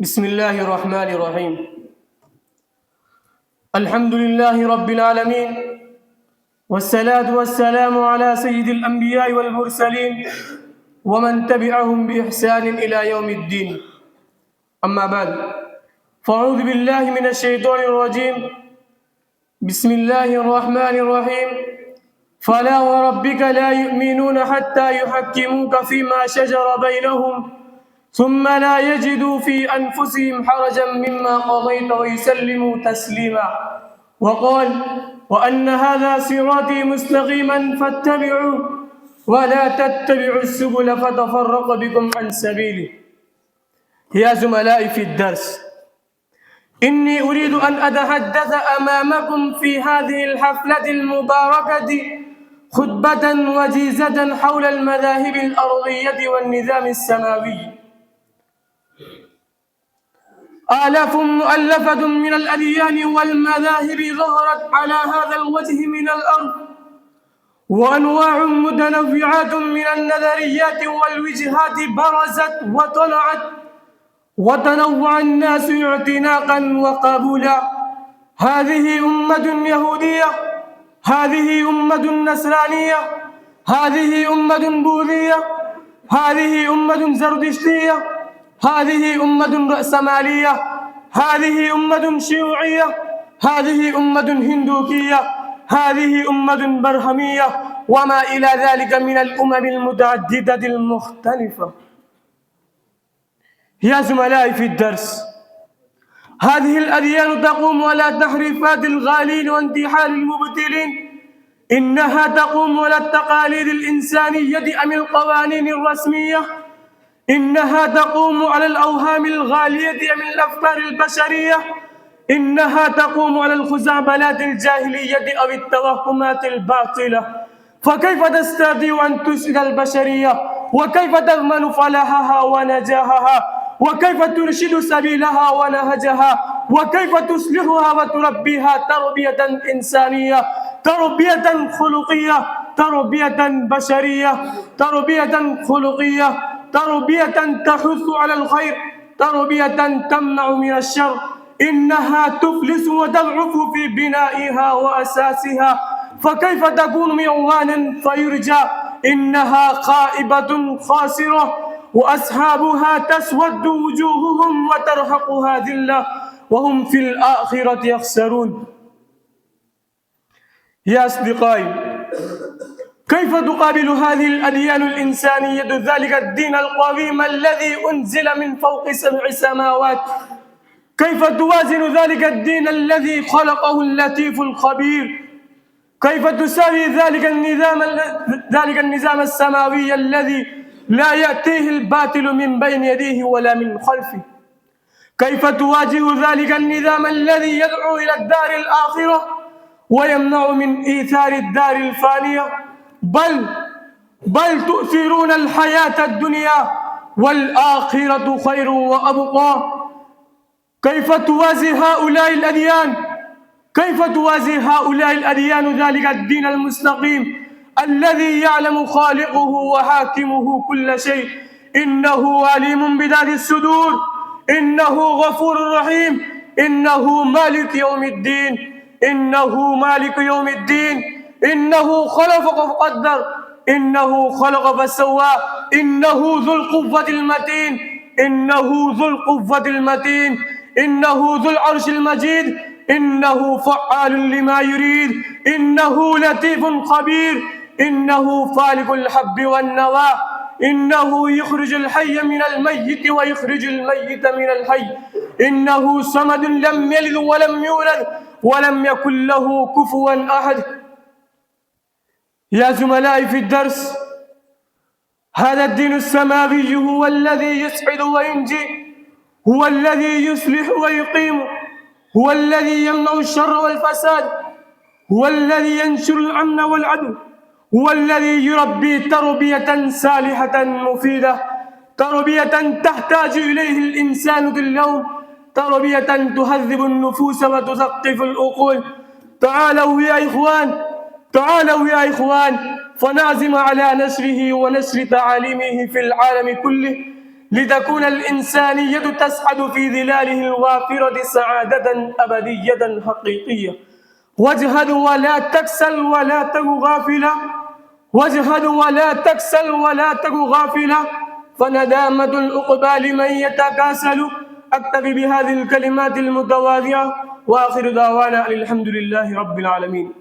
بسم الله الرحمن الرحيم. الحمد لله رب العالمين، والصلاة والسلام على سيد الأنبياء والمرسلين ومن تبعهم بإحسان إلى يوم الدين. أما بعد، فأعوذ بالله من الشيطان الرجيم. بسم الله الرحمن الرحيم. فلا وربك لا يؤمنون حتى يحكموك فيما شجر بينهم ثم لا يجدوا في أنفسهم حرجا مما قضيت ويسلموا تسليما. وقال: وأن هذا صراطي مستقيما فاتبعوه ولا تتبعوا السبل فتفرق بكم عن سبيله. يا زملائي في الدرس، إني أريد أن أتحدث أمامكم في هذه الحفلة المباركة خطبة وجيزة حول المذاهب الأرضية والنظام السماوي. آلاف مؤلفة من الأديان والمذاهب ظهرت على هذا الوجه من الأرض، وأنواع متنوعة من النظريات والوجهات برزت وطلعت، وتنوع الناس اعتناقا وقبولا. هذه أمة يهودية، هذه أمة نصرانية، هذه أمة بوذية، هذه أمة زردشتية، هذه أمة رأسمالية، هذه أمة شيوعية، هذه أمة هندوكية، هذه أمة برهمية، وما إلى ذلك من الأمم المتعددة المختلفة. يا زملائي في الدرس، هذه الأديان تقوم على تحريفات الغالين وانتحال المبتلين. إنها تقوم على التقاليد الإنسانية أم القوانين الرسمية. إنها تقوم على الأوهام الغالية من الأفكار البشرية. إنها تقوم على الخزعبلات الجاهلية أو التوهمات الباطلة. فكيف تستطيع أن تسعد البشرية؟ وكيف تضمن فلاحها ونجاحها؟ وكيف ترشد سبيلها ونهجها؟ وكيف تصلحها وتربيها تربية إنسانية، تربية خلقية، تربية بشرية، تربية خلقية، تربية تحث على الخير، تربية تمنع من الشر؟ إنها تفلس وتضعف في بنائها وأساسها، فكيف تكون معوانا فيرجى؟ إنها خائبة خاسرة، وأصحابها تسود وجوههم وترهقها ذلة وهم في الآخرة يخسرون. يا أصدقائي، كيف تقابل هذه الأديان الإنسانية ذلك الدين القويم الذي أنزل من فوق 7 سماوات؟ كيف توازن ذلك الدين الذي خلقه اللطيف الخبير؟ كيف تساوي ذلك النظام السماوي الذي لا يأتيه الباطل من بين يديه ولا من خلفه؟ كيف تواجه ذلك النظام الذي يدعو إلى الدار الآخرة ويمنع من إيثار الدار الفانية؟ بل تؤثرون الحياة الدنيا والآخرة خير وأبقى. كيف توازي هؤلاء الأديان؟ كيف توازي هؤلاء الأديان ذلك الدين المستقيم الذي يعلم خالقه وحاكمه كل شيء؟ إنه عليم بذات الصدور، إنه غفور رحيم، إنه مالك يوم الدين، إنه مالك يوم الدين، إنه خلق فقدر، إنه خلق فسوى، إنه ذو القوة المتين، إنه ذو القوة المتين، إنه ذو العرش المجيد، إنه فعال لما يريد، إنه لطيف خبير، إنه فالق الحب والنوى، إنه يخرج الحي من الميت ويخرج الميت من الحي، إنه صمد لم يلد ولم يولد ولم يكن له كفوا أحد. يا زملائي في الدرس، هذا الدين السماوي هو الذي يسعد وينجي، هو الذي يصلح ويقيم، هو الذي يمنع الشر والفساد، هو الذي ينشر الأمن والعدل، هو الذي يربي تربية صالحة مفيدة، تربية تحتاج إليه الإنسان اليوم، تربية تهذب النفوس وتثقف العقول. تعالوا يا إخوان، تعالوا يا إخوان، فنعزم على نشره ونشر تعاليمه في العالم كله، لتكون الإنسانية تسعد في ظلاله الوافرة سعادة أبدية حقيقية. واجهد ولا تكسل ولا تك غافلا، واجهد ولا تكسل ولا تك غافلا، فندامة العقبى لمن يتكاسل. أكتفي بهذه الكلمات المتواضعة، وآخر دعوانا الحمد لله رب العالمين.